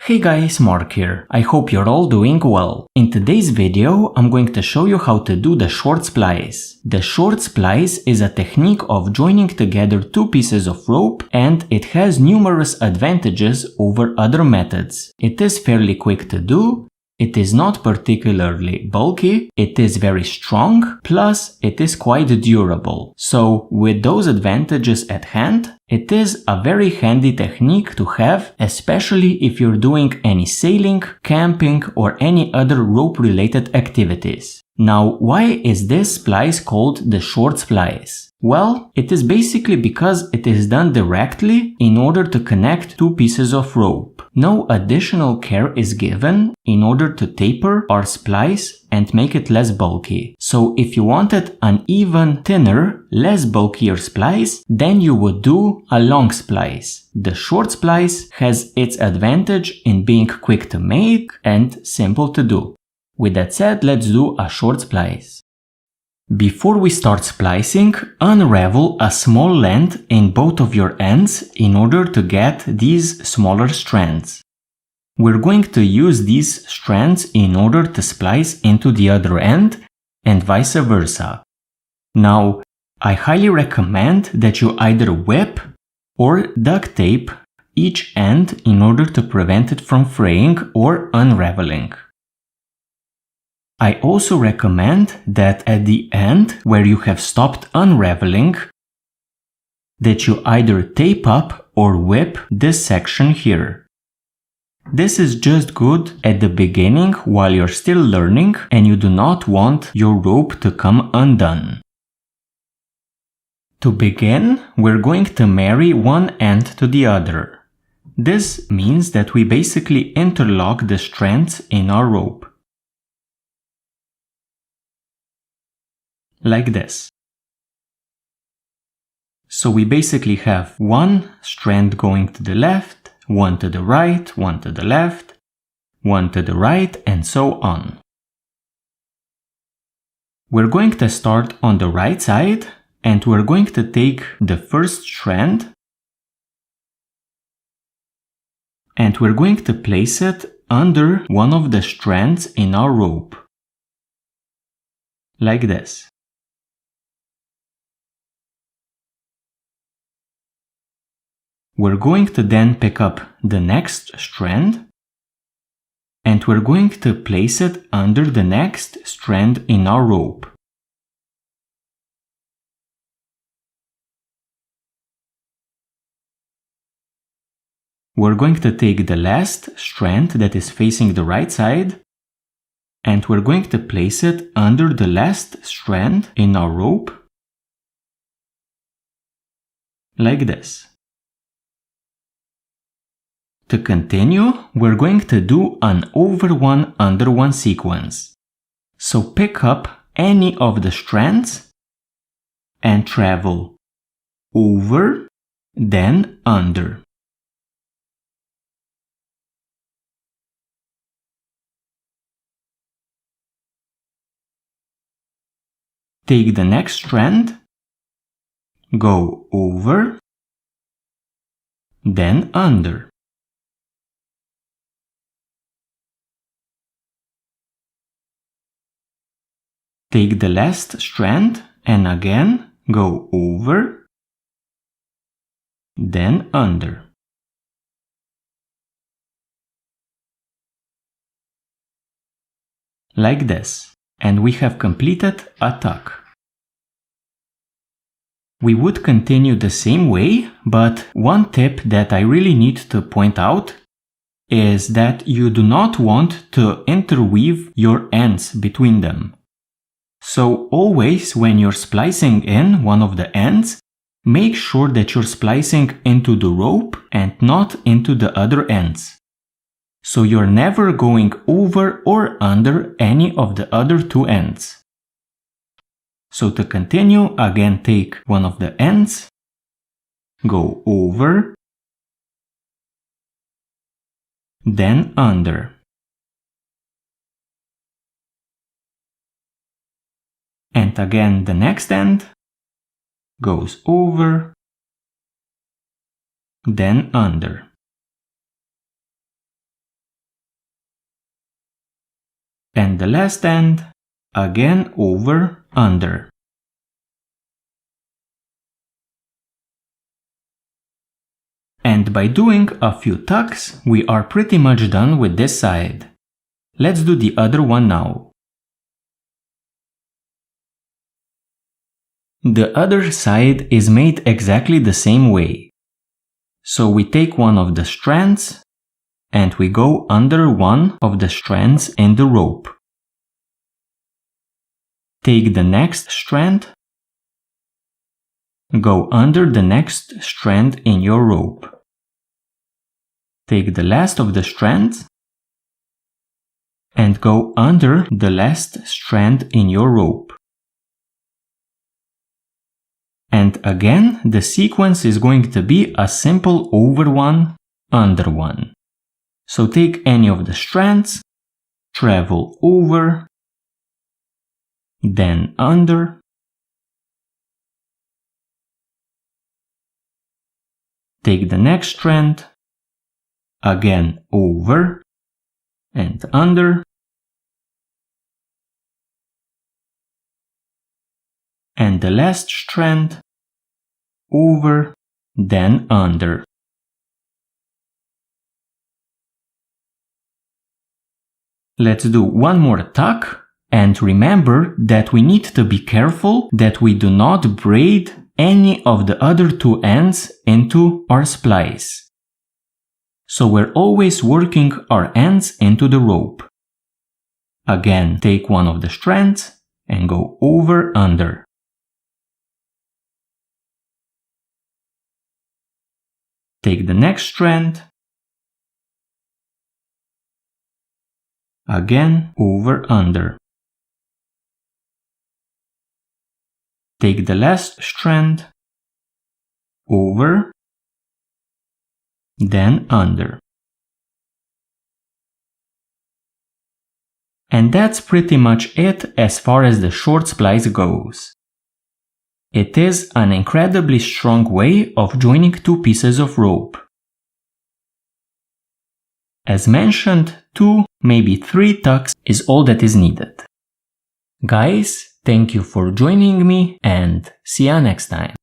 Hey guys, Mark here. I hope you're all doing well. In today's video, I'm going to show you how to do the short splice. The short splice is a technique of joining together two pieces of rope, and it has numerous advantages over other methods. It is fairly quick to do. It is not particularly bulky, it is very strong, plus it is quite durable. So with those advantages at hand, it is a very handy technique to have, especially if you're doing any sailing, camping, or any other rope-related activities. Now, why is this splice called the short splice? Well, it is basically because it is done directly in order to connect two pieces of rope. No additional care is given in order to taper or splice and make it less bulky. So if you wanted an even thinner, less bulkier splice, then you would do a long splice. The short splice has its advantage in being quick to make and simple to do. With that said, let's do a short splice. Before we start splicing, unravel a small length in both of your ends in order to get these smaller strands. We're going to use these strands in order to splice into the other end and vice versa. Now, I highly recommend that you either whip or duct tape each end in order to prevent it from fraying or unraveling. I also recommend that at the end, where you have stopped unraveling, that you either tape up or whip this section here. This is just good at the beginning while you're still learning and you do not want your rope to come undone. To begin, we're going to marry one end to the other. This means that we basically interlock the strands in our rope. Like this. So we basically have one strand going to the left, one to the right, one to the left, one to the right, and so on. We're going to start on the right side, and we're going to take the first strand, and we're going to place it under one of the strands in our rope. Like this. We're going to then pick up the next strand and we're going to place it under the next strand in our rope. We're going to take the last strand that is facing the right side and we're going to place it under the last strand in our rope. Like this. To continue, we're going to do an over one under one sequence. So pick up any of the strands and travel over, then under. Take the next strand, go over, then under. Take the last strand and again go over, then under. Like this. And we have completed a tuck. We would continue the same way, but one tip that I really need to point out is that you do not want to interweave your ends between them. So always when you're splicing in one of the ends, make sure that you're splicing into the rope and not into the other ends. So you're never going over or under any of the other two ends. So to continue, again take one of the ends, go over, then under. And again the next end goes over, then under. and the last end, again over, under. And by doing a few tucks, we are pretty much done with this side. Let's do the other one now. The other side is made exactly the same way. So we take one of the strands and we go under one of the strands in the rope. Take the next strand, go under the next strand in your rope. Take the last of the strands and go under the last strand in your rope. And again, the sequence is going to be a simple over one, under one. So take any of the strands, travel over, then under, take the next strand, again over and under, and the last strand, over, then under. Let's do one more tuck, and remember that we need to be careful that we do not braid any of the other two ends into our splice. So we're always working our ends into the rope. Again, take one of the strands and go over, under. Take the next strand, again over, under. Take the last strand, over, then under. And that's pretty much it as far as the short splice goes. It is an incredibly strong way of joining two pieces of rope. As mentioned, 2, maybe 3 tucks is all that is needed. Guys, thank you for joining me and see ya next time.